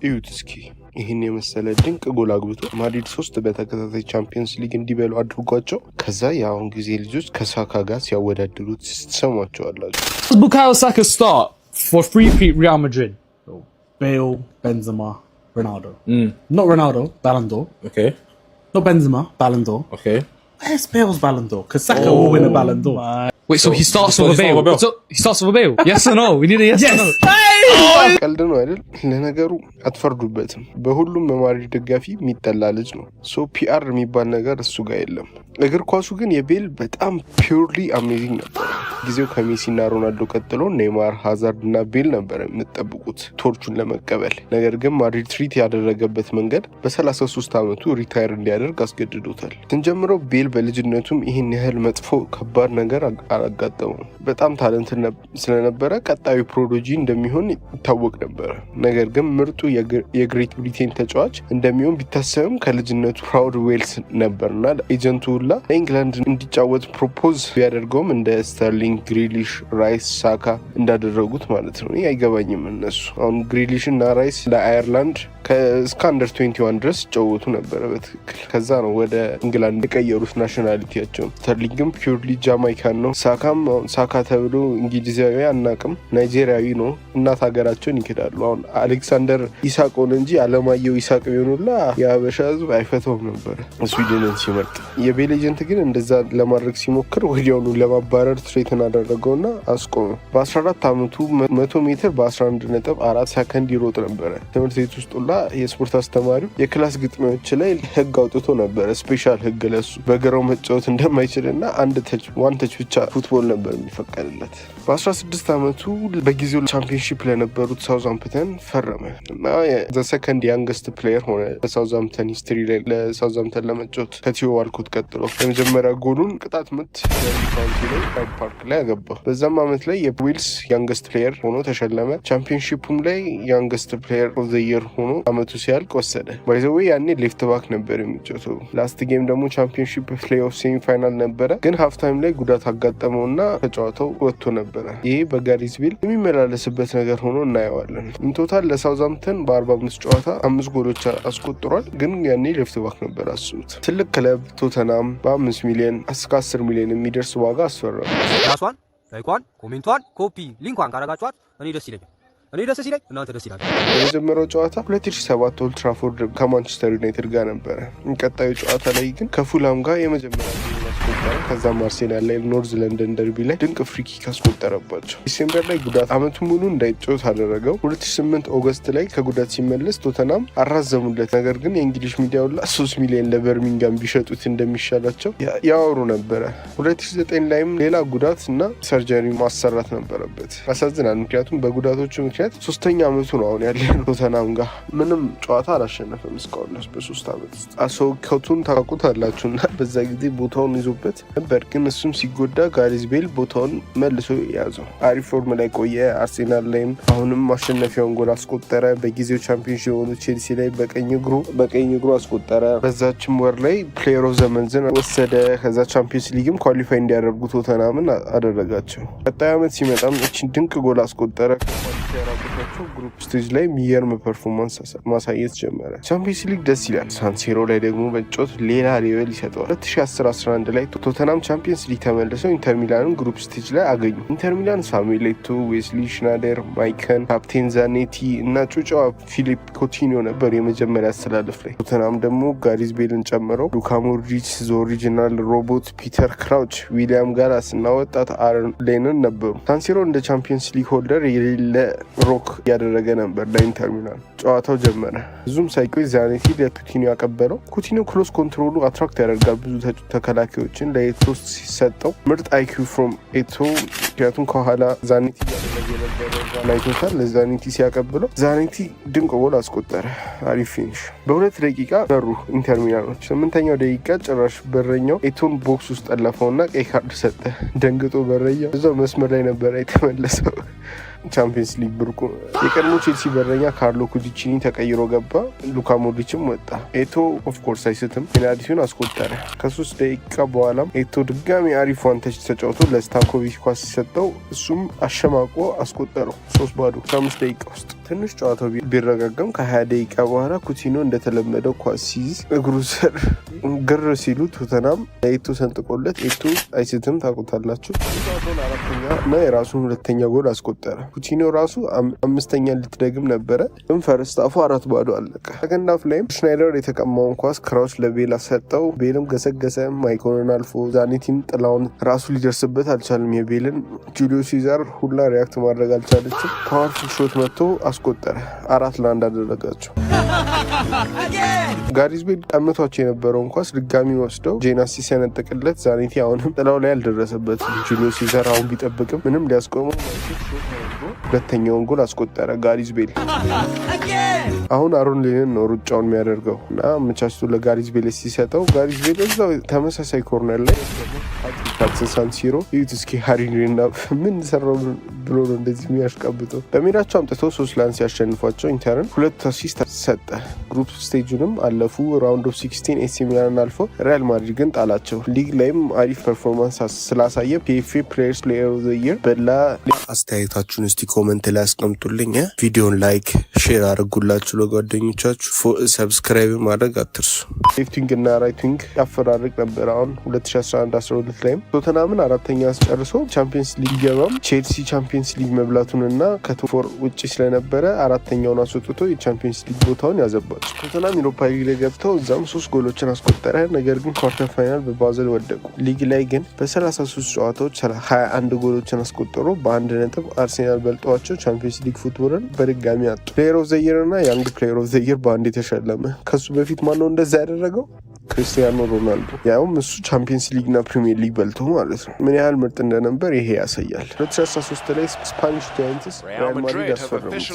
እዩት እስኪ ይሄን የመሰለ ድንቅ ጎል አግብቶ ማድሪድ 3 በተከታታይ ቻምፒየንስ ሊግ እንዲበሉ አድርጓቸው ከዛ ያውን ጊዜ ልጆች ከሳካ ጋር ሲያወዳድሩት ትሰማቸዋላችሁ። Bukayo Saka start for 3-peat Real Madrid. Bale, Benzema, Ronaldo. Not Ronaldo, Ballon d'Or. Okay. Not Benzema, Ballon d'Or. Okay. Where's Bale's Ballon d'Or? Because Saka will win a Ballon d'Or. Wait, so he starts with a Bale? He starts with a Bale? Yes or no? We need a yes or no. ቀልድ ነው አይደል? ለነገሩ አትፈርዱበትም። በሁሉም የማድሪድ ደጋፊ የሚጠላ ልጅ ነው። ሶ ፒአር የሚባል ነገር እሱ ጋር የለም። እግር ኳሱ ግን የቤል በጣም ፒውርሊ አሜዚንግ ነበር። ጊዜው ከሜሲና ሮናልዶ ቀጥሎ ኔይማር፣ ሃዛርድ እና ቤል ነበር የምትጠብቁት ቶርቹን ለመቀበል። ነገር ግን ማድሪድ ትሪት ያደረገበት መንገድ በ33 ዓመቱ ሪታየር እንዲያደርግ አስገድዶታል። ስንጀምረው ቤል በልጅነቱም ይህን ያህል መጥፎ ከባድ ነገር አላጋጠመው። በጣም ታለንት ስለነበረ ቀጣዩ ፕሮዲጂ እንደሚሆን ይታወቅ ነበር። ነገር ግን ምርጡ የግሬት ብሪቴን ተጫዋች እንደሚሆን ቢታሰብም ከልጅነቱ ፕራውድ ዌልስ ነበርና ኤጀንቱ ሁላ ለኢንግላንድ እንዲጫወት ፕሮፖዝ ቢያደርገውም እንደ ስተርሊንግ፣ ግሪሊሽ፣ ራይስ፣ ሳካ እንዳደረጉት ማለት ነው። ይህ አይገባኝም። እነሱ አሁን ግሪሊሽ እና ራይስ ለአየርላንድ እስከ አንደር 21 ድረስ ይጫወቱ ነበረ በትክክል። ከዛ ነው ወደ ኢንግላንድ የቀየሩት ናሽናሊቲያቸው። ስተርሊንግም ፒውርሊ ጃማይካን ነው። ሳካም ሳካ ተብሎ እንግሊዛዊ አናቅም፣ ናይጄሪያዊ ነው። እናት ሀገራቸውን ይክዳሉ። አሁን አሌክሳንደር ኢሳቅ ሆነ እንጂ አለማየሁ ኢሳቅ ቢሆኑላ የሀበሻ ሕዝብ አይፈተውም ነበረ ስዊድንን ሲመርጥ። የቤል ኤጀንት ግን እንደዛ ለማድረግ ሲሞክር ወዲያውኑ ለማባረር ትሬትን አደረገውና አስቆመ። በ14 ዓመቱ 100 ሜትር በ11.4 ሰከንድ ይሮጥ ነበረ። ትምህርት ቤት ውስጥ ሁላ የስፖርት አስተማሪው የክላስ ግጥሚያዎች ላይ ህግ አውጥቶ ነበረ። ስፔሻል ህግ ለሱ በግራው መጫወት እንደማይችልና ዋን ተች ብቻ ፉትቦል ነበር የሚፈቀድለት። በ16 ዓመቱ በጊዜው ቻምፒየንሺፕ ለነበሩት ሳውዛምፕተን ፈረመ እና ዘ ሰከንድ ያንገስት ፕሌየር ሆነ በሳውዛምፕተን ሂስትሪ ላይ ለሳውዛምፕተን ለመጫወት ከቲዮ ዋልኮት ቀጥሎ። የመጀመሪያ ጎሉን ቅጣት ምት ካውንቲ ላይ ራይድ ፓርክ ላይ አገባ። በዛም ዓመት ላይ የዊልስ ያንገስት ፕሌየር ሆኖ ተሸለመ። ቻምፒየንሺፑም ላይ ያንገስት ፕሌየር ኦፍ ዘ ኢየር ሆኖ አመቱ ሲያልቅ ወሰደ። ባይ ዘ ዌይ ያኔ ሌፍት ባክ ነበር የሚጫወተው። ላስት ጌም ደግሞ ቻምፒየንሺፕ ፕሌይኦፍ ሴሚ ፋይናል ነበረ፣ ግን ሃፍ ታይም ላይ ጉዳት አጋጠመውና ተጫዋተው ወጥቶ ነበረ። ይሄ በጋሪዝ ቤል የሚመላለስበት ነገር ሆኖ እናየዋለን። ኢንቶታል ለሳውዛምፕተን በ45 ጨዋታ 5 ጎሎች አስቆጥሯል፣ ግን ያኔ ሌፍት ባክ ነበር። አስቡት። ትልቅ ክለብ ቶተናም በ5 ሚሊዮን እስከ 10 ሚሊዮን የሚደርስ ዋጋ አስፈረመ። ራሷን ላይኳን ኮሜንቷን ኮፒ ሊንኳን ካረጋችኋት እኔ ደስ ይለኛል። እኔ ደስ ሲለኝ እናንተ ደስ ይላል። የመጀመሪያው ጨዋታ 2007 ኦልድ ትራፎርድ ከማንቸስተር ዩናይትድ ጋር ነበረ። ቀጣዩ ጨዋታ ላይ ግን ከፉላም ጋር የመጀመሪያ አስቆጠረ። ከዛም አርሴናል ላይ ኖርዝ ለንደን ደርቢ ላይ ድንቅ ፍሪኪክ አስቆጠረባቸው። ዲሴምበር ላይ ጉዳት አመቱ ሙሉ እንዳይጫወት አደረገው። 2008 ኦገስት ላይ ከጉዳት ሲመለስ ቶተናም አራዘሙለት። ነገር ግን የእንግሊሽ ሚዲያው ላ 3 ሚሊዮን ለበርሚንጋም ቢሸጡት እንደሚሻላቸው ያወሩ ነበረ። 2009 ላይም ሌላ ጉዳት እና ሰርጀሪ ማሰራት ነበረበት። ያሳዝናል። ምክንያቱም በጉዳቶቹ ምክንያት 3ኛ አመቱ ነው አሁን ያለው ቶተናም ጋር ምንም ጨዋታ አላሸነፈም እስካሁን ድረስ በ3 አመት ውስጥ። አሶከቱን ታውቁታላችሁ እና በዛ ጊዜ ቦታውን ይዞበት ነበር፣ ግን እሱም ሲጎዳ ጋሪዝ ቤል ቦታውን መልሶ ያዘው። አሪፍ ፎርም ላይ ቆየ። አርሴናል ላይም አሁንም ማሸነፊያውን ጎል አስቆጠረ። በጊዜው ቻምፒዮንሺፕ የሆኑ ቼልሲ ላይ በቀኝ እግሩ አስቆጠረ። በዛችም ወር ላይ ፕሌየር ኦፍ ዘ መንዝን ወሰደ። ከዛ ቻምፒዮንስ ሊግም ኳሊፋይ እንዲያደርጉ ቶተናምን አደረጋቸው። ቀጣዩ አመት ሲመጣም እቺን ድንቅ ጎል አስቆጠረ። ያራቁታቸው ግሩፕ ስቴጅ ላይ የሚገርም ፐርፎርማንስ ማሳየት ጀመረ። ቻምፒየንስ ሊግ ደስ ይላል። ሳንሲሮ ላይ ደግሞ መጫወት ሌላ ሌቨል ይሰጠዋል። 2010-11 ላይ ቶተናም ቻምፒየንስ ሊግ ተመልሰው ኢንተር ሚላንን ግሩፕ ስቴጅ ላይ አገኙ። ኢንተር ሚላን ሳሙኤል ኤቶ፣ ዌስሊ ሽናይደር፣ ማይከን፣ ካፕቴን ዛኔቲ እና ጩጫዋ ፊሊፕ ኮቲኒዮ ነበር የመጀመሪያ አስተላለፍ ላይ። ቶተናም ደግሞ ጋሪዝ ቤልን ጨምረው ሉካ ሞድሪች፣ ዘ ኦሪጂናል ሮቦት ፒተር ክራውች፣ ዊሊያም ጋላስ እና ወጣት አረን ሌነን ነበሩ። ሳንሲሮ እንደ ቻምፒየንስ ሊግ ሆልደር የሌለ ሮክ ያደረገ ነበር ለኢንተር ሚላን። ጨዋታው ጀመረ። ብዙም ሳይቆይ ዛኔቲ ለኩቲኒዮ ያቀበለው። ኩቲኒዮ ክሎስ ኮንትሮሉ አትራክት ያደርጋል ብዙ ተከላካዮችን። ለኤቶ ሲሰጠው ምርጥ አይኪው ፍሮም ኤቶ፣ ምክንያቱም ከኋላ ዛኔቲ ያደረገ የነበረ ናይቶታል። ለዛኔቲ ሲያቀብለው ዛኔቲ ድንቅ ጎል አስቆጠረ። አሪፍ ፊኒሽ። በ2 ደቂቃ መሩ ኢንተር ሚላኖች። 8ኛው ደቂቃ ጭራሽ በረኛው ኤቶን ቦክስ ውስጥ ጠለፈውና ቀይ ካርድ ሰጠ። ደንግጦ በረኛው እዛው መስመር ላይ ነበረ የተመለሰው። ቻምፒየንስ ሊግ ብርቁ። የቀድሞ ቼልሲ በረኛ ካርሎ ኩዲቺኒ ተቀይሮ ገባ። ሉካ ሞድሪችም ወጣ። ኤቶ ኦፍ ኮርስ አይስትም ፔናልቲውን አስቆጠረ። ከ3 ደቂቃ በኋላም ኤቶ ድጋሚ አሪፍ ዋንተች ተጫውቶ ለስታንኮቪች ኳስ ሲሰጠው እሱም አሸማቆ አስቆጠረው 3-0 ከ5 ደቂቃ ውስጥ። ትንሽ ጨዋታው ቢረጋጋም ከ20 ደቂቃ በኋላ ኩቲኖ እንደተለመደው ኳስ ሲይዝ እግሩ ስር ግር ሲሉ ቶተናም ለኤቶ ሰንጥቆለት ኤቶ አይስትም ታውቁታላችሁ። ጨዋታውን አራተኛ እና የራሱን ሁለተኛ ጎል አስቆጠረ። ኩቲኖ ራሱ አምስተኛ ልትደግም ነበረ ግን ፈርስት ሃፉ 4-0 አለቀ። ሰከንድ ሃፍ ላይም ሽናይደር የተቀማውን ኳስ ክራውች ለቤል ሰጠው። ቤልም ገሰገሰ። ማይኮንን አልፎ ዛኔቲም ጥላውን ራሱ ሊደርስበት አልቻለም። የቤልን ጁሊዮ ሲዛር ሁላ ሪያክት ማድረግ አልቻለችም። ፓወርፉል ሾት መጥቶ አስቆጠረ። 4-1 አደረጋቸው። ጋሪዝ ቤል ቀምቷቸው የነበረውን ኳስ ድጋሚ ወስደው ጄናስ ሲሰነጥቅለት ዛኔቲ አሁንም ጥላው ላይ አልደረሰበትም። ጁሊዮ ሲዛር አሁን ቢጠብቅም ምንም ሊያስቆመው ሁለተኛውን ጎል አስቆጠረ ጋሪዝ ቤል። አሁን አሮን ሌንን ነው ሩጫውን የሚያደርገው እና አመቻችቶ ለጋሪዝ ቤል ሲሰጠው ጋሪዝ ቤል እዛው ተመሳሳይ ኮርነር ላይ ካትሰን ሳንሲሮ ይዩት እስኪ ሃሪሪና ምን ሰራው ብሎ ነው እንደዚህ የሚያሽቀብጠው። በሜዳቸው አምጥተው 3-1 ሲያሸንፏቸው ኢንተርን 2 አሲስት ሰጠ። ግሩፕ ስቴጁንም አለፉ። ራውንድ ኦፍ 16 ኤሲ ሚላንን አልፎ ሪያል ማድሪድ ግን ጣላቸው። ሊግ ላይም አሪፍ ፐርፎርማንስ ስላሳየ ፒኤፍኤ ፕሌየርስ ፕሌየር ኦፍ ዘ ይር በላ። አስተያየታችሁን እስቲ ኮመንት ላይ አስቀምጡልኝ። ቪዲዮን ላይክ ሼር አድርጉላችሁ ለጓደኞቻችሁ። ሰብስክራይብ ማድረግ አትርሱ። ሌፍት ዊንግ እና ራይት ዊንግ ያፈራርቅ ነበር። አሁን 2011-12 ላይም ቶተናምን አራተኛ አስጨርሶ ቻምፒየንስ ሊግ ገባም። ቼልሲ ቻምፒየንስ ሊግ መብላቱንና ከቶፕ 4 ውጪ ስለነበረ አራተኛውን አስወጥቶ የቻምፒየንስ ሊግ ቦታውን ያዘባቸው። ቶተናም ዩሮፓ ሊግ ላይ ገብተው እዛም 3 ጎሎችን አስቆጠረ። ነገር ግን ኳርተር ፋይናል በባዘል ወደቁ። ሊግ ላይ ግን በ33 ጨዋታዎች 21 ጎሎችን አስቆጠሩ። በአንድ ነጥብ አርሴናል በልጠዋቸው ቻምፒየንስ ሊግ ፉትቦልን በድጋሚ አጡ። ፕሌየር ኦፍ ዘ ይር እና ያንግ ፕሌየር ኦፍ ዘ ይር በአንድ የተሸለመ። ከሱ በፊት ማነው እንደዛ ያደረገው? ክርስቲያኖ ሮናልዶ። ያውም እሱ ቻምፒየንስ ሊግ እና ፕሪሚየር ሊግ በልቶ ማለት ነው። ምን ያህል ምርጥ እንደነበር ይሄ ያሳያል። 2013 ላይ ስፓኒሽ ጃይንትስ ሪያል ማድሪድ ያስፈረሙት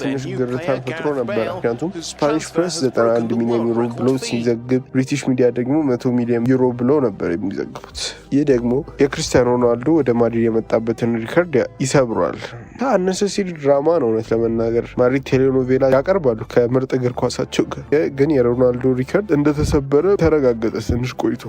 ትንሽ ግርታ ፈጥሮ ነበር። ምክንያቱም ስፓኒሽ ፕሬስ 91 ሚሊዮን ዩሮ ብሎ ሲዘግብ፣ ብሪቲሽ ሚዲያ ደግሞ 100 ሚሊዮን ዩሮ ብሎ ነበር የሚዘግቡት። ይህ ደግሞ የክርስቲያኖ ሮናልዶ ወደ ማድሪድ የመጣበትን ሪከርድ ይሰብሯል። አነሰሲሪ ድራማ ነው። እውነት ለመናገር ማድሪድ ቴሌኖቬላ ያቀርባሉ ከምርጥ እግር ኳሳቸው ጋር፣ ግን የሮናልዶ ሪከርድ እንደተሰበረ ተረጋገጠ ትንሽ ቆይቶ።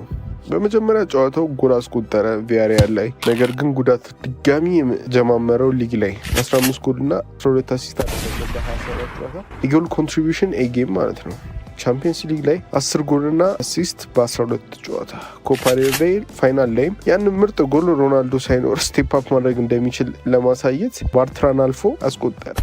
በመጀመሪያ ጨዋታው ጎል አስቆጠረ ቪያሪያል ላይ። ነገር ግን ጉዳት ድጋሚ የጀማመረው ሊግ ላይ 15 ጎልና 12 አሲስት አደረገ በ27 ጨዋታ። የጎል ኮንትሪቢዩሽን ኤ ጌም ማለት ነው። ቻምፒየንስ ሊግ ላይ 10 ጎልና አሲስት በ12 ጨዋታ። ኮፓ ዴል ሬይ ፋይናል ላይም ያንን ምርጥ ጎል ሮናልዶ ሳይኖር ስቴፕ አፕ ማድረግ እንደሚችል ለማሳየት ባርትራን አልፎ አስቆጠረ።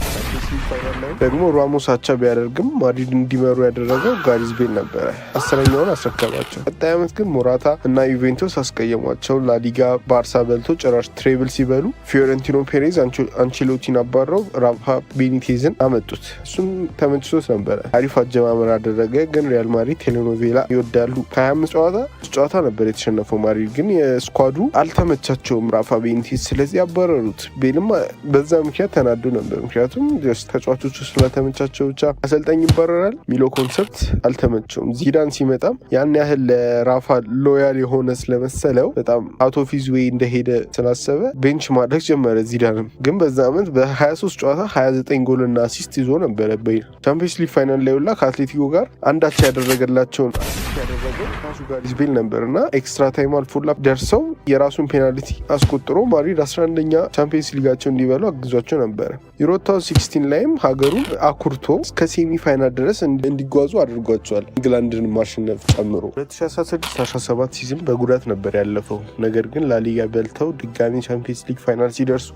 ፋይናል ላይ ደግሞ ራሞስ አቻ ቢያደርግም ማድሪድ እንዲመሩ ያደረገው ጋሪዝ ቤል ነበረ። 10ኛውን አስረከባቸው። ቀጣይ ዓመት ግን ሞራታ እና ዩቬንቱስ አስቀየሟቸው። ላሊጋ ባርሳ በልቶ ጭራሽ ትሬብል ሲበሉ ፊዮረንቲኖ ፔሬዝ አንቸሎቲን አባረው ራፋ ቤኒቴዝን አመጡት። እሱም ተመችቶት ነበረ። አሪፍ አጀማመር አደረገ። ግን ሪያል ማድሪድ ቴሌኖቬላ ይወዳሉ። ከ25 ጨዋታ ነበር የተሸነፈው ማድሪድ። ግን የስኳዱ አልተመቻቸውም ራፋ ቤኒቴዝ፣ ስለዚህ አባረሩት። ቤልም በዛ ምክንያት ተናዶ ነበር። ምክንያቱም ተጫዋቾቹ ስለተመቻቸው ብቻ አሰልጣኝ ይባረራል የሚለው ኮንሰፕት አልተመቸውም። ዚዳን ሲመጣም ያን ያህል ለራፋ ሎያል የሆነ ስለመሰለው በጣም አውት ኦፍ ሂዝ ዌይ እንደሄደ ስላሰበ ቤንች ማድረግ ጀመረ። ዚዳንም ግን በዛ ዓመት በ23 ጨዋታ 29 ጎልና አሲስት ይዞ ነበረ። በቻምፒየንስ ሊግ ፋይናል ላይ ሁላ ከአትሌቲኮ ጋር አንዳች ያደረገላቸውን ያደረገው ራሱ ጋሪዝ ቤል ነበር እና ኤክስትራ ታይም አልፎላ ደርሰው የራሱን ፔናልቲ አስቆጥሮ ማድሪድ 11ኛ ቻምፒየንስ ሊጋቸው እንዲበሉ አግዟቸው ነበረ። ዩሮ 2016 ላይም ሀገሩን አኩርቶ እስከ ሴሚ ፋይናል ድረስ እንዲጓዙ አድርጓቸዋል፣ እንግላንድን ማሸነፍ ጨምሮ። 2016-17 ሲዝን በጉዳት ነበር ያለፈው። ነገር ግን ላሊጋ በልተው ድጋሚ ቻምፒየንስ ሊግ ፋይናል ሲደርሱ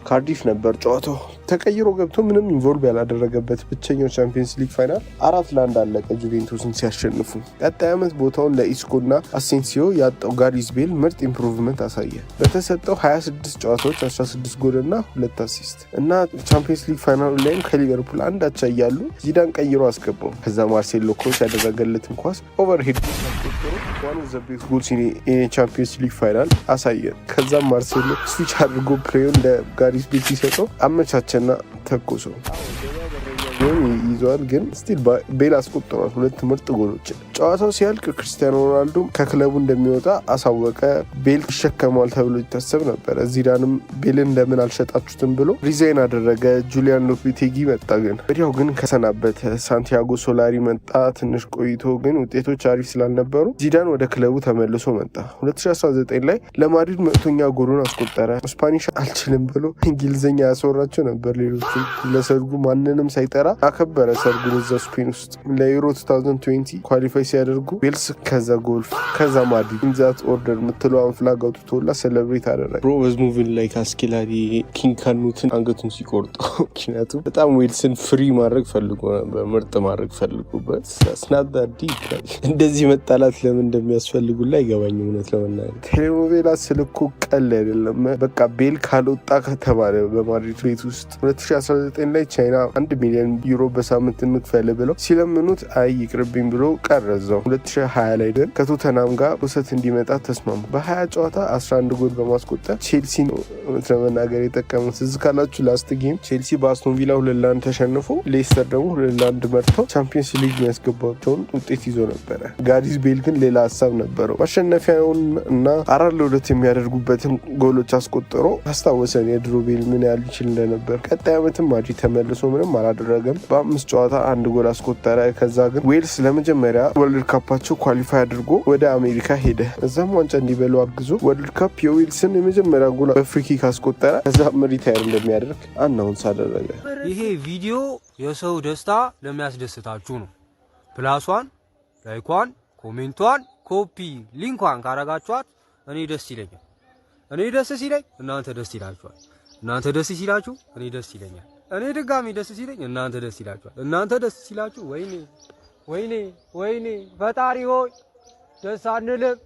ካርዲፍ ነበር ጨዋታው። ተቀይሮ ገብቶ ምንም ኢንቮልቭ ያላደረገበት ብቸኛው ቻምፒየንስ ሊግ ፋይናል 4-1 አለቀ ጁቬንቱስን ሲያሸንፉ። ቀጣይ ዓመት ቦታውን ለኢስኮና አሴንሲዮ ያጣው ጋሪዝ ቤል ምርጥ ኢምፕሩቭመንት አሳየ። በተሰጠው 26 ጨዋታዎች 16 ጎልና 2 አሲስት እና ቻምፒየንስ ሊግ ፋይናሉ ላይም ከሊቨርፑል አንድ አቻ እያሉ ዚዳን ቀይሮ አስገባው። ከዛ ማርሴሎ ክሮስ ያደረገለትን ኳስ ኦቨርሄድ አስቆጥሮ ዋን ኦፍ ዘ ቤስት ጎልስ ኢን ቻምፒየንስ ሊግ ፋይናል አሳየ። ከዛም ማርሴሎ ስዊች አድርጎ ፕሌዩን ለጋሪዝ ቤል ሲሰጠው አመቻቸና ተኮሰው። ቢሆን ይዟል፣ ግን ስቲል ቤል አስቆጥሯል 2 ምርጥ ጎሎችን። ጨዋታው ሲያልቅ ክርስቲያኖ ሮናልዶ ከክለቡ እንደሚወጣ አሳወቀ። ቤል ይሸከመዋል ተብሎ ይታሰብ ነበር። ዚዳንም ቤልን እንደምን አልሸጣችሁትም ብሎ ሪዛይን አደረገ። ጁሊያን ሎፔቴጊ መጣ፣ ግን ወዲያው ግን ከሰናበተ። ሳንቲያጎ ሶላሪ መጣ። ትንሽ ቆይቶ ግን ውጤቶች አሪፍ ስላልነበሩ ዚዳን ወደ ክለቡ ተመልሶ መጣ። 2019 ላይ ለማድሪድ 100ኛ ጎሉን አስቆጠረ። ስፓኒሽ አልችልም ብሎ እንግሊዝኛ ያስወራቸው ነበር። ሌሎቹ ለሰርጉ ማንንም ሳይጠራ አከበረ ሰርጉን እዛው ስፔን ውስጥ። ለዩሮ 2020 ኳሊፋይ ሲያደርጉ ዌልስ ከዛ ጎልፍ ከዛ ማድሪድ ኢንዛት ኦርደር የምትለዋን ፍላግ አውጥቶላ ሴሌብሬት አደረገ። ሮዝ ሙቪን ላይ ካስኬላሪ ኪንግ ካኑትን አንገቱን ሲቆርጠው ምክንያቱም በጣም ዌልስን ፍሪ ማድረግ ፈልጎ ነበር፣ ምርጥ ማድረግ ፈልጉበት። ስናዳዲ እንደዚህ መጣላት ለምን እንደሚያስፈልጉ ላይ አይገባኝም እውነት ለመናገር። ቴሌኖቬላ ስልኩ ቀል አይደለም። በቃ ቤል ካልወጣ ከተባለ በማድሪድ ቤት ውስጥ 2019 ላይ ቻይና 1 ሚሊዮን ዩሮ በሳምንት እንክፈል ብለው ሲለምኑት አይ ይቅርብኝ ብሎ ቀረዘው። 2020 ላይ ግን ከቶተናም ጋር ውሰት እንዲመጣ ተስማሙ። በ20 ጨዋታ 11 ጎል በማስቆጠር ቼልሲ ለመናገር የጠቀሙት። እዚህ ካላችሁ ላስት ጌም ቼልሲ በአስቶን ቪላ 2-1 ተሸንፎ ሌስተር ደግሞ 2-1 መርተው ቻምፒየንስ ሊግ የሚያስገባቸውን ውጤት ይዞ ነበረ። ጋሪዝ ቤል ግን ሌላ ሀሳብ ነበረው። ማሸነፊያውን እና 4-2 የሚያደርጉበትን ጎሎች አስቆጥሮ አስታወሰን የድሮ ቤል ምን ያህል ይችል እንደነበር። ቀጣይ ዓመትም ማድሪድ ተመልሶ ምንም አላደረገም። በ5 ጨዋታ 1 ጎል አስቆጠረ። ከዛ ግን ዌልስ ለመጀመሪያ ወርልድ ካፓቸው ኳሊፋይ አድርጎ ወደ አሜሪካ ሄደ። እዛም ዋንጫ እንዲበሉ አግዞ ወርልድ ካፕ የዌልስን የመጀመሪያ ጎል በፍሪኪክ አስቆጠረ። ከዛም ሪታየር እንደሚያደርግ አናውንስ አደረገ። ይሄ ቪዲዮ የሰው ደስታ ለሚያስደስታችሁ ነው። ፕላሷን፣ ላይኳን፣ ኮሜንቷን፣ ኮፒ ሊንኳን ካረጋችኋት እኔ ደስ ይለኛል። እኔ ደስ ሲለኝ እናንተ ደስ ይላችኋል። እናንተ ደስ ሲላችሁ እኔ ደስ ይለኛል። እኔ ድጋሚ ደስ ሲለኝ እናንተ ደስ ይላችኋል። እናንተ ደስ ሲላችሁ ወይኔ ወይኔ ወይኔ ፈጣሪ ሆይ ደስ አንልም።